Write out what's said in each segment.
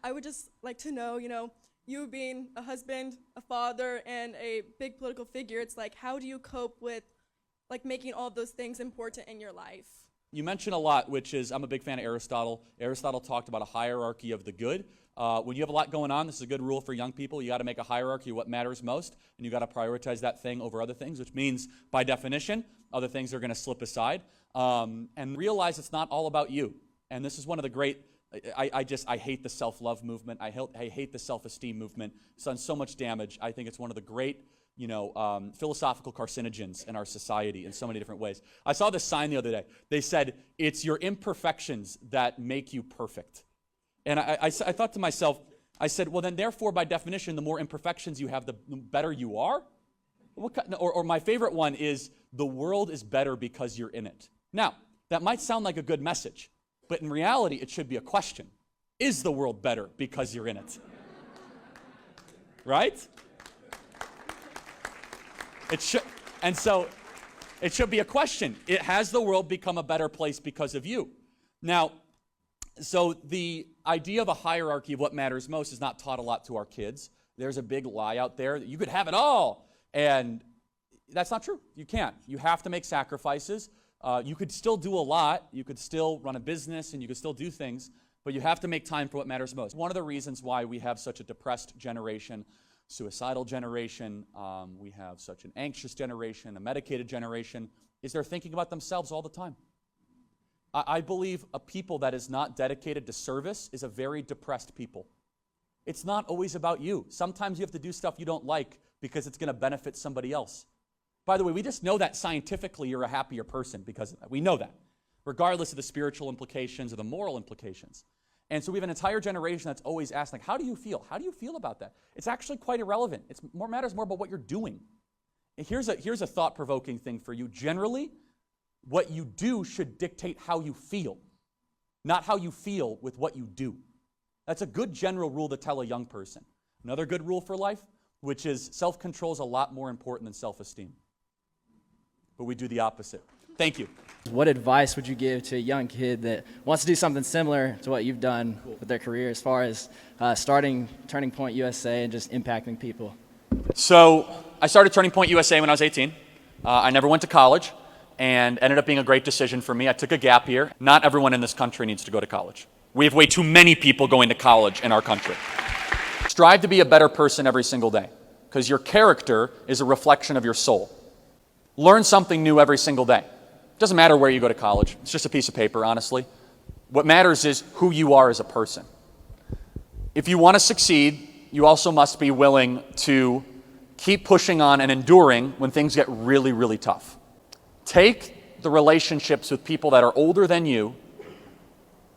I would just like to know, you being a husband, a father, and a big political figure, it's like, how do you cope with like making all of those things important in your life? You mentioned a lot, which is, I'm a big fan of Aristotle. Aristotle talked about a hierarchy of the good. When you have a lot going on, this is a good rule for young people. You got to make a hierarchy of what matters most, and you got to prioritize that thing over other things, which means, by definition, other things are going to slip aside. And realize it's not all about you. And this is one of the great, I hate the self-love movement. I hate the self-esteem movement. It's done so much damage. I think it's one of the great philosophical carcinogens in our society in so many different ways. I saw this sign the other day. They said, it's your imperfections that make you perfect. And I thought to myself, I said, well then therefore by definition, the more imperfections you have, the better you are? Or my favorite one is, the world is better because you're in it. Now, that might sound like a good message, but in reality, it should be a question. Is the world better because you're in it? Right? It should, and so it should be a question. Has the world become a better place because of you? Now, so the idea of a hierarchy of what matters most is not taught a lot to our kids. There's a big lie out there that you could have it all, and that's not true. You can't. You have to make sacrifices. You could still do a lot. You could still run a business, and you could still do things, but you have to make time for what matters most. One of the reasons why we have such a depressed generation, suicidal generation, we have such an anxious generation, a medicated generation, is they're thinking about themselves all the time. I believe a people that is not dedicated to service is a very depressed people. It's not always about you. Sometimes you have to do stuff you don't like because it's going to benefit somebody else. By the way, we just know that scientifically you're a happier person because of that. We know that, regardless of the spiritual implications or the moral implications. And so we have an entire generation that's always asked, like, how do you feel? How do you feel about that? It's actually quite irrelevant. It matters more about what you're doing. And here's a thought-provoking thing for you. Generally, what you do should dictate how you feel, not how you feel with what you do. That's a good general rule to tell a young person. Another good rule for life, which is self-control is a lot more important than self-esteem. But we do the opposite. Thank you. What advice would you give to a young kid that wants to do something similar to what you've done with their career as far as starting Turning Point USA and just impacting people? So I started Turning Point USA when I was 18. I never went to college and ended up being a great decision for me. I took a gap year. Not everyone in this country needs to go to college. We have way too many people going to college in our country. Strive to be a better person every single day because your character is a reflection of your soul. Learn something new every single day. It doesn't matter where you go to college. It's just a piece of paper, honestly. What matters is who you are as a person. If you want to succeed, you also must be willing to keep pushing on and enduring when things get really, really tough. Take the relationships with people that are older than you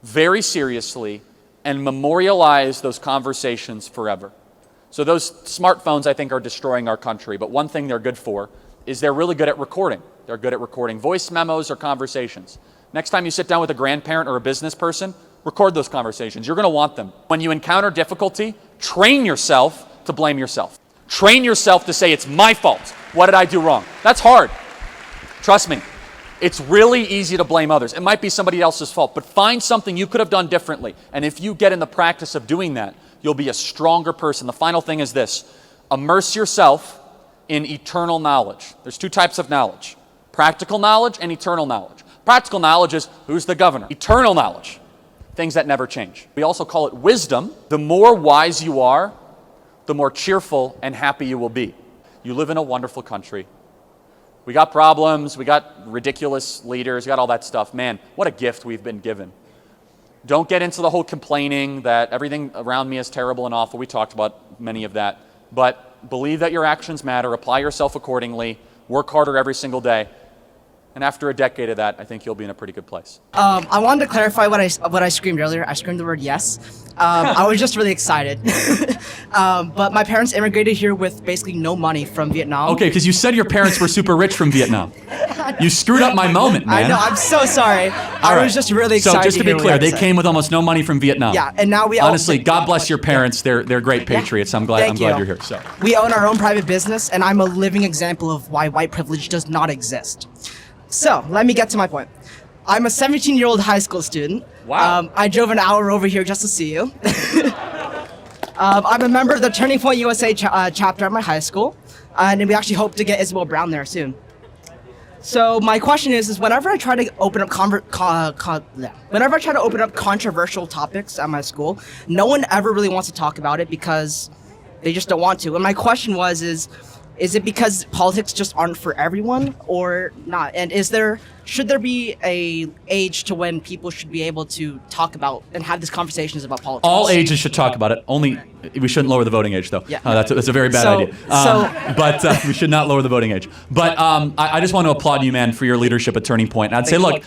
very seriously and memorialize those conversations forever. So those smartphones, I think, are destroying our country, but one thing they're good for is they're really good at recording. They're good at recording voice memos or conversations. Next time you sit down with a grandparent or a business person, record those conversations. You're going to want them. When you encounter difficulty, train yourself to blame yourself. Train yourself to say, it's my fault. What did I do wrong? That's hard. Trust me. It's really easy to blame others. It might be somebody else's fault, but find something you could have done differently. And if you get in the practice of doing that, you'll be a stronger person. The final thing is this: immerse yourself in eternal knowledge. There's two types of knowledge: practical knowledge and eternal knowledge. Practical knowledge is who's the governor. Eternal knowledge, things that never change. We also call it wisdom. The more wise you are, the more cheerful and happy you will be. You live in a wonderful country. We got problems, we got ridiculous leaders, we got all that stuff. Man, what a gift we've been given. Don't get into the whole complaining that everything around me is terrible and awful. We talked about many of that. But believe that your actions matter, apply yourself accordingly, work harder every single day. And after a decade of that, I think you'll be in a pretty good place. I wanted to clarify what I screamed earlier. I screamed the word yes. I was just really excited. But my parents immigrated here with basically no money from Vietnam. Okay, because you said your parents were super rich from Vietnam. You screwed up my moment, man. I know, I'm so sorry. I was just really excited. So just to be clear, they came with almost no money from Vietnam. Yeah, and now we honestly, God bless your parents. They're great patriots. I'm glad you're here. So we own our own private business, and I'm a living example of why white privilege does not exist. So let me get to my point. I'm a 17-year-old high school student. Wow. I drove an hour over here just to see you. I'm a member of the Turning Point USA chapter at my high school, and we actually hope to get Isabel Brown there soon. So my question is whenever I try to open up whenever I try to open up controversial topics at my school, no one ever really wants to talk about it because they just don't want to. And my question is it because politics just aren't for everyone or not? And should there be a age to when people should be able to talk about and have these conversations about politics? All ages should talk about it. Only we shouldn't lower the voting age, though. Yeah. That's a very bad idea. But we should not lower the voting age. But I just want to applaud you, man, for your leadership at Turning Point. And I'd say, look,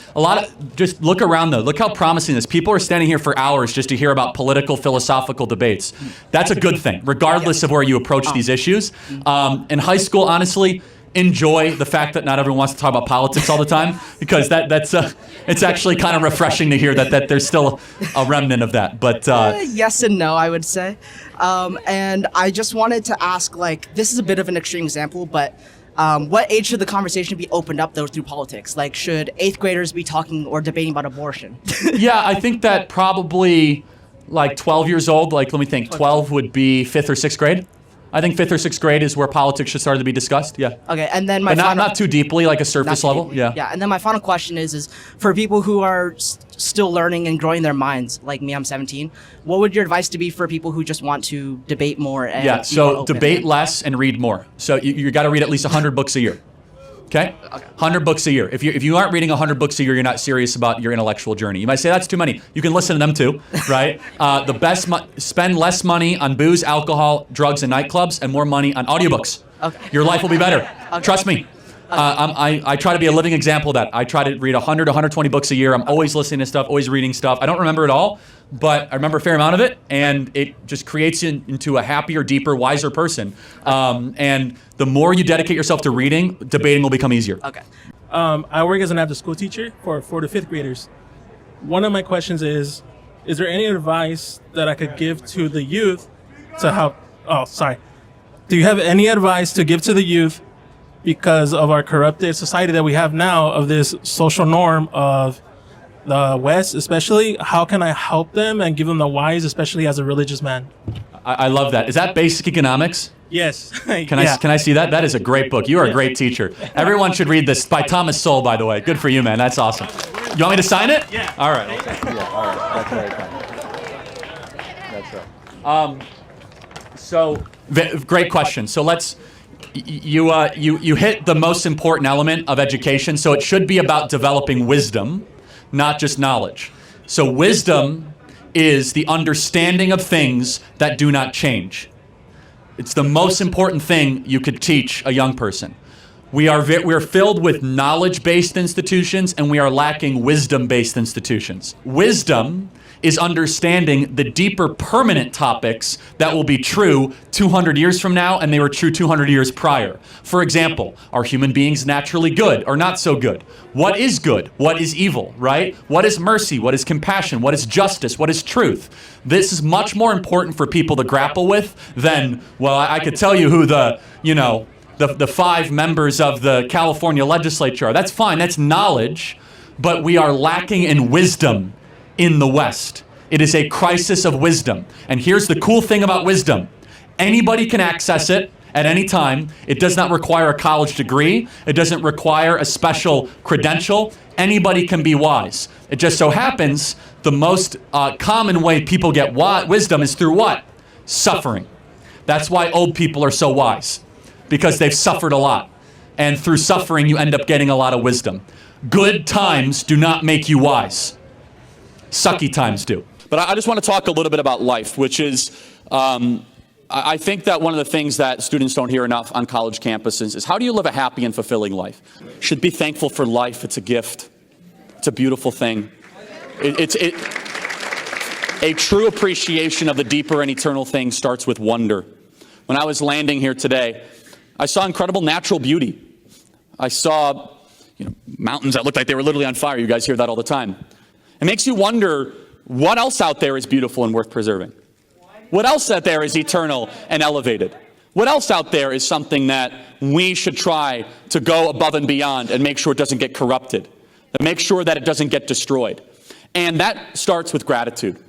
just look around, though. Look how promising this. People are standing here for hours just to hear about political, philosophical debates. That's a good thing, regardless of where you approach these issues. In high school, honestly, enjoy the fact that not everyone wants to talk about politics all the time, because it's actually kind of refreshing to hear that there's still a remnant of that. But yes and no, I would say. And I just wanted to ask, this is a bit of an extreme example, but what age should the conversation be opened up, though, through politics? Should 8th graders be talking or debating about abortion? Yeah, I think that probably 12 years old, let me think, 12 would be 5th or 6th grade. I think 5th or 6th grade is where politics should start to be discussed. Yeah. Okay, and then but not too deeply, like a surface level. Yeah. Yeah, and then my final question is for people who are still learning and growing their minds, like me, I'm 17. What would your advice to be for people who just want to debate more? And yeah. So debate less and read more. So you got to read at least 100 books a year. Okay? 100 books a year. If you aren't reading 100 books a year, you're not serious about your intellectual journey. You might say that's too many. You can listen to them too, right? Spend less money on booze, alcohol, drugs, and nightclubs, and more money on audiobooks. Okay. Your life will be better. Trust me. I try to be a living example of that. I try to read 100 to 120 books a year. I'm always listening to stuff, always reading stuff. I don't remember it all, but I remember a fair amount of it, and it just creates you into a happier, deeper, wiser person. And the more you dedicate yourself to reading, debating will become easier. Okay. I work as an after-school teacher for 4th to 5th graders. One of my questions is there any advice that I could give to the youth to help? Oh, sorry. Do you have any advice to give to the youth because of our corrupted society that we have now, of this social norm of the West especially? How can I help them and give them the whys, especially as a religious man? I love that. Is that basic economics? Yes. Can I see that? That is a great book. You are a great teacher. Everyone should read this. By Thomas Sowell, by the way. Good for you, man. That's awesome. You want me to sign it? Yeah. All right. Yeah, all right. That's right. That's right. So, great question. So you hit the most important element of education. So it should be about developing wisdom, not just knowledge. So wisdom is the understanding of things that do not change. It's the most important thing you could teach a young person. We're filled with knowledge-based institutions, and we are lacking wisdom-based institutions. Wisdom is understanding the deeper permanent topics that will be true 200 years from now, and they were true 200 years prior. For example, are human beings naturally good or not so good? What is good? What is evil, right? What is mercy? What is compassion? What is justice? What is truth? This is much more important for people to grapple with than, well, I could tell you who the 5 members of the California legislature are. That's fine, that's knowledge, but we are lacking in wisdom in the West. It is a crisis of wisdom. And here's the cool thing about wisdom. Anybody can access it at any time. It does not require a college degree. It doesn't require a special credential. Anybody can be wise. It just so happens the most common way people get wisdom is through what? Suffering. That's why old people are so wise, because they've suffered a lot. And through suffering, you end up getting a lot of wisdom. Good times do not make you wise. Sucky times do. But I just want to talk a little bit about life, which is, I think that one of the things that students don't hear enough on college campuses is how do you live a happy and fulfilling life? Should be thankful for life. It's a gift. It's a beautiful thing. A true appreciation of the deeper and eternal things starts with wonder. When I was landing here today, I saw incredible natural beauty. I saw mountains that looked like they were literally on fire. You guys hear that all the time. It makes you wonder what else out there is beautiful and worth preserving. What else out there is eternal and elevated? What else out there is something that we should try to go above and beyond and make sure it doesn't get corrupted, and make sure that it doesn't get destroyed? And that starts with gratitude.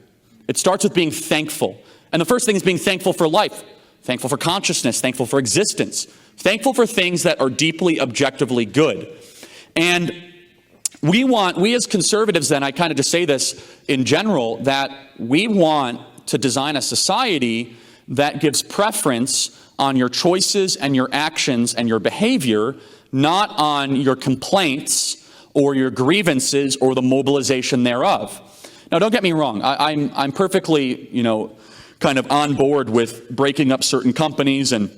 It starts with being thankful. And the first thing is being thankful for life, thankful for consciousness, thankful for existence, thankful for things that are deeply objectively good. And we as conservatives then, I kind of just say this in general, that we want to design a society that gives preference on your choices and your actions and your behavior, not on your complaints or your grievances or the mobilization thereof. Now, don't get me wrong. I'm perfectly, kind of on board with breaking up certain companies and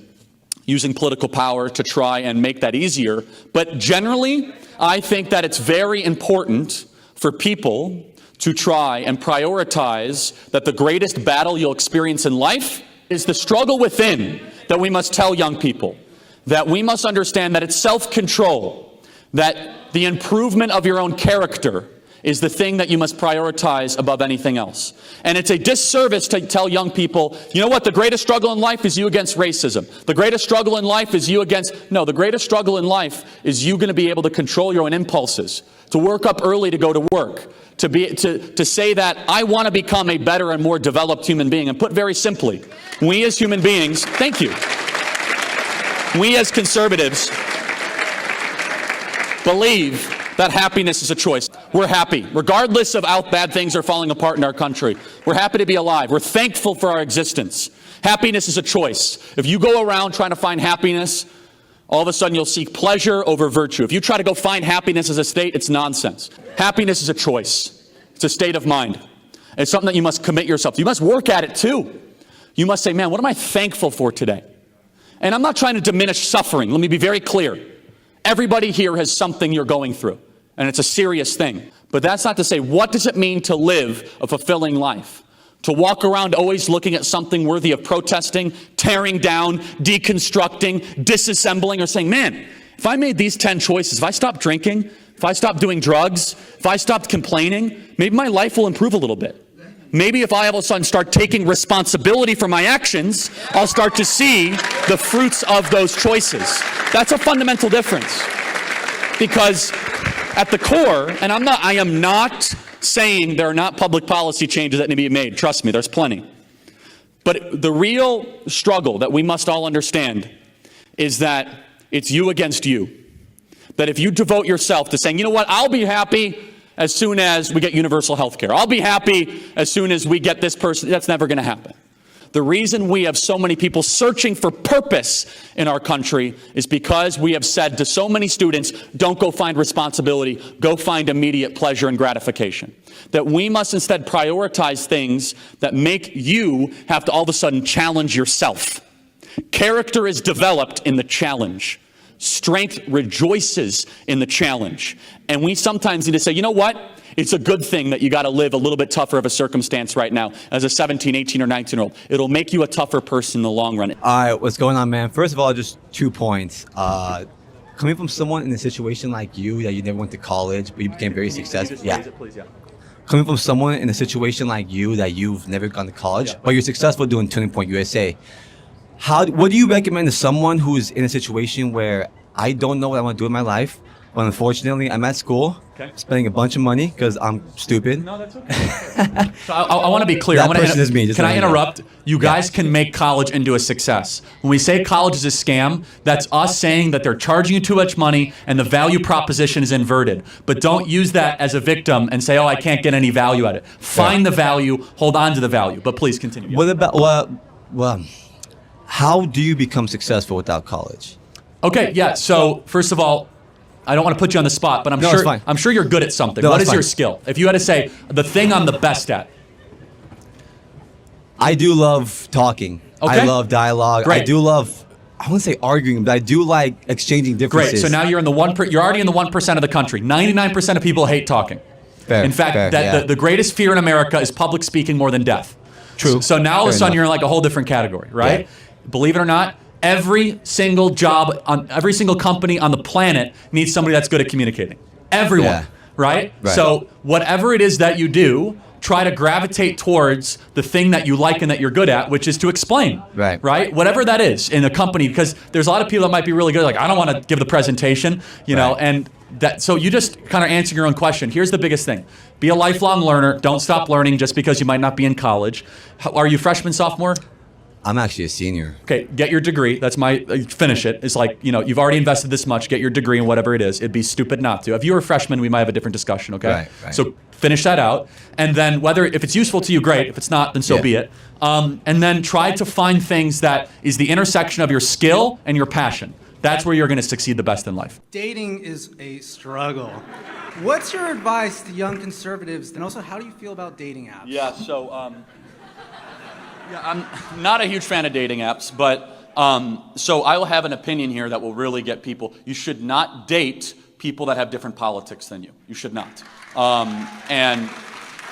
using political power to try and make that easier. But generally, I think that it's very important for people to try and prioritize that the greatest battle you'll experience in life is the struggle within, that we must tell young people, that we must understand that it's self-control, that the improvement of your own character is the thing that you must prioritize above anything else. And it's a disservice to tell young people, you know what, the greatest struggle in life is you against racism. The greatest struggle in life is you against... No, the greatest struggle in life is you going to be able to control your own impulses, to work up early to go to work, to say that I want to become a better and more developed human being. And put very simply, we as human beings, thank you, we as conservatives believe that happiness is a choice. We're happy, regardless of how bad things are falling apart in our country. We're happy to be alive. We're thankful for our existence. Happiness is a choice. If you go around trying to find happiness, all of a sudden you'll seek pleasure over virtue. If you try to go find happiness as a state, it's nonsense. Happiness is a choice. It's a state of mind. It's something that you must commit yourself to. You must work at it too. You must say, man, what am I thankful for today? And I'm not trying to diminish suffering. Let me be very clear. Everybody here has something you're going through, and it's a serious thing. But that's not to say, what does it mean to live a fulfilling life? To walk around always looking at something worthy of protesting, tearing down, deconstructing, disassembling, or saying, man, if I made these 10 choices, if I stopped drinking, if I stopped doing drugs, if I stopped complaining, maybe my life will improve a little bit. Maybe if I all of a sudden start taking responsibility for my actions, I'll start to see the fruits of those choices. That's a fundamental difference. Because at the core, and I am not saying there are not public policy changes that need to be made. Trust me, there's plenty. But the real struggle that we must all understand is that it's you against you. That if you devote yourself to saying, you know what, I'll be happy as soon as we get universal health care. I'll be happy as soon as we get this person. That's never going to happen. The reason we have so many people searching for purpose in our country is because we have said to so many students, don't go find responsibility, go find immediate pleasure and gratification. That we must instead prioritize things that make you have to all of a sudden challenge yourself. Character is developed in the challenge. Strength rejoices in the challenge. And we sometimes need to say, you know what? It's a good thing that you got to live a little bit tougher of a circumstance right now as a 17, 18, or 19-year-old. It'll make you a tougher person in the long run. All right, what's going on, man? First of all, just 2 points. Coming from someone in a situation like you, that you never went to college, but you became very successful. Coming from someone in a situation like you, that you've never gone to college, but you're successful doing Turning Point USA. What do you recommend to someone who's in a situation where I don't know what I want to do in my life, but unfortunately I'm at school, spending a bunch of money because I'm stupid? No, that's okay. So I want to be clear. That person is me. Can I interrupt? You guys can make college into a success. When we say college is a scam, that's us saying that they're charging you too much money and the value proposition is inverted. But don't use that as a victim and say, oh, I can't get any value out of it. Find the value, hold on to the value. But please continue. What about, well, how do you become successful without college? Okay, yeah. So first of all, I don't want to put you on the spot, but I'm sure you're good at something. No, what is fine. your skill? If you had to say the thing I'm the best at. I do love talking. Okay. I love dialogue. Great. I do love, I wouldn't say arguing, but I do like exchanging differences. Great. So now you're in the you're already in the 1% of the country. 99% of people hate talking. Fair, in fact, fair, the greatest fear in America is public speaking more than death. True. So now all of a Fair sudden enough. you're in like a whole different category, right? Yeah. Believe it or not, every single job on every single company on the planet needs somebody that's good at communicating. Everyone, Yeah. right? Right. So whatever it is that you do, try to gravitate towards the thing that you like and that you're good at, which is to explain. Right. Right? Whatever that is in a company, because there's a lot of people that might be really good, like, I don't want to give the presentation, you know, Right. and So you just kind of answer your own question. Here's the biggest thing. Be a lifelong learner. Don't stop learning just because you might not be in college. Are you freshman, sophomore? I'm actually a senior. Okay, get your degree. That's finish it. It's like, you've already invested this much, get your degree in whatever it is. It'd be stupid not to. If you were a freshman, we might have a different discussion, okay? Right. So finish that out. And then if it's useful to you, great. If it's not, then so be it. And then try to find things that is the intersection of your skill and your passion. That's where you're going to succeed the best in life. Dating is a struggle. What's your advice to young conservatives, and also how do you feel about dating apps? Yeah, so I'm not a huge fan of dating apps, but so I will have an opinion here that will really get people. You should not date people that have different politics than you. You should not. And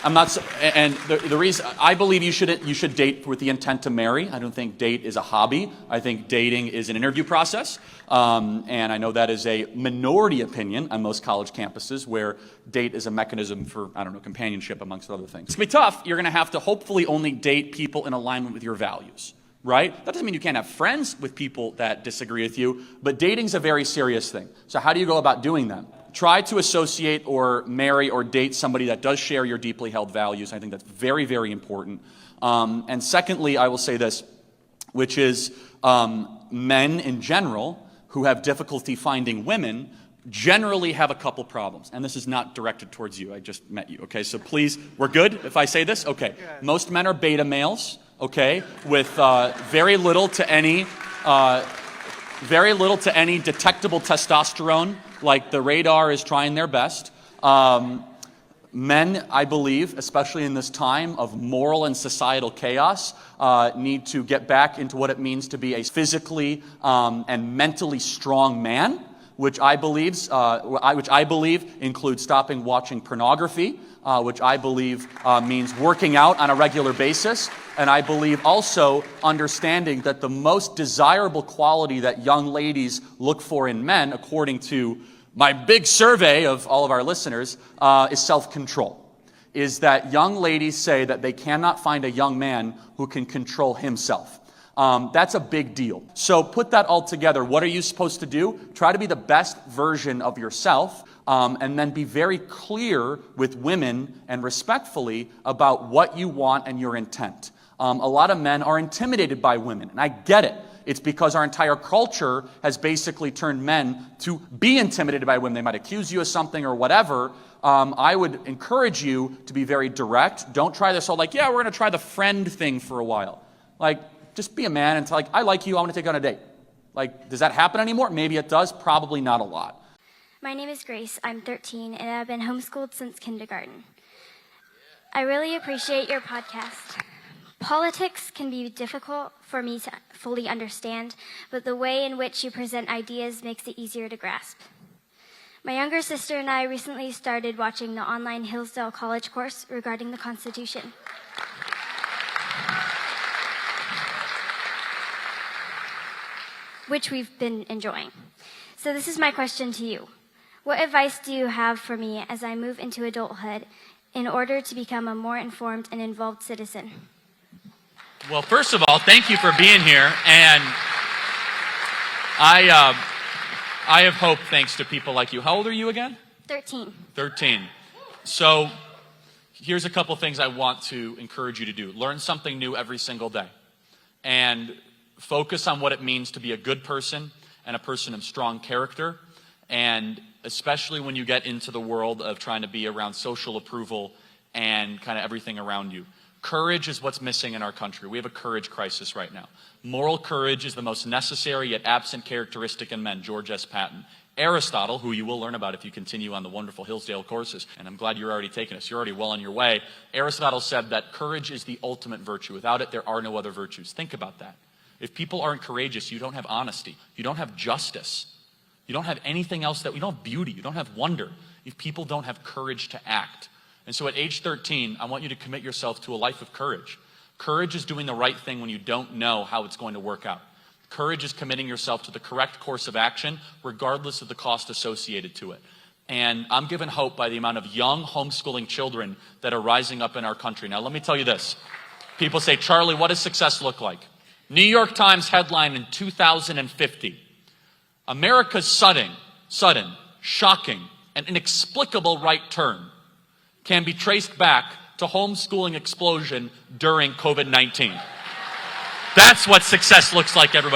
I'm not. And the reason I believe you should date with the intent to marry. I don't think date is a hobby. I think dating is an interview process. And I know that is a minority opinion on most college campuses, where date is a mechanism for, companionship amongst other things. It's gonna be tough. You're gonna have to hopefully only date people in alignment with your values, right? That doesn't mean you can't have friends with people that disagree with you, but dating's a very serious thing. So how do you go about doing that? Try to associate or marry or date somebody that does share your deeply held values. I think that's very, very important. And secondly, I will say this, which is men in general who have difficulty finding women generally have a couple problems. And this is not directed towards you. I just met you, okay? So please, we're good if I say this? Okay. Most men are beta males, okay, with very little to any detectable testosterone, like the radar is trying their best. Men, I believe, especially in this time of moral and societal chaos, need to get back into what it means to be a physically and mentally strong man, which I believe includes stopping watching pornography, which I believe means working out on a regular basis. And I believe also understanding that the most desirable quality that young ladies look for in men, according to my big survey of all of our listeners, is self-control. Is that young ladies say that they cannot find a young man who can control himself. That's a big deal. So put that all together. What are you supposed to do? Try to be the best version of yourself, and then be very clear with women and respectfully about what you want and your intent. A lot of men are intimidated by women, and I get it. It's because our entire culture has basically turned men to be intimidated by women. They might accuse you of something or whatever. I would encourage you to be very direct. Don't try this whole we're going to try the friend thing for a while. Just be a man and I like you, I want to take you on a date. Does that happen anymore? Maybe it does, probably not a lot. My name is Grace. I'm 13, and I've been homeschooled since kindergarten. I really appreciate your podcast. Politics can be difficult for me to fully understand, but the way in which you present ideas makes it easier to grasp. My younger sister and I recently started watching the online Hillsdale College course regarding the Constitution. Which we've been enjoying. So this is my question to you. What advice do you have for me as I move into adulthood in order to become a more informed and involved citizen? Well, first of all, thank you for being here, and I have hope thanks to people like you. How old are you again? 13. 13. So here's a couple things I want to encourage you to do. Learn something new every single day, and focus on what it means to be a good person and a person of strong character, and especially when you get into the world of trying to be around social approval and kind of everything around you. Courage is what's missing in our country. We have a courage crisis right now. Moral courage is the most necessary yet absent characteristic in men, George S. Patton. Aristotle, who you will learn about if you continue on the wonderful Hillsdale courses, and I'm glad you're already taking us, you're already well on your way. Aristotle said that courage is the ultimate virtue. Without it, there are no other virtues. Think about that. If people aren't courageous, you don't have honesty. You don't have justice. You don't have anything else you don't have beauty. You don't have wonder. If people don't have courage to act. And so at age 13, I want you to commit yourself to a life of courage. Courage is doing the right thing when you don't know how it's going to work out. Courage is committing yourself to the correct course of action, regardless of the cost associated to it. And I'm given hope by the amount of young homeschooling children that are rising up in our country. Now, let me tell you this. People say, Charlie, what does success look like? New York Times headline in 2050. America's sudden, shocking, an inexplicable right turn can be traced back to homeschooling explosion during COVID-19. That's what success looks like, everybody.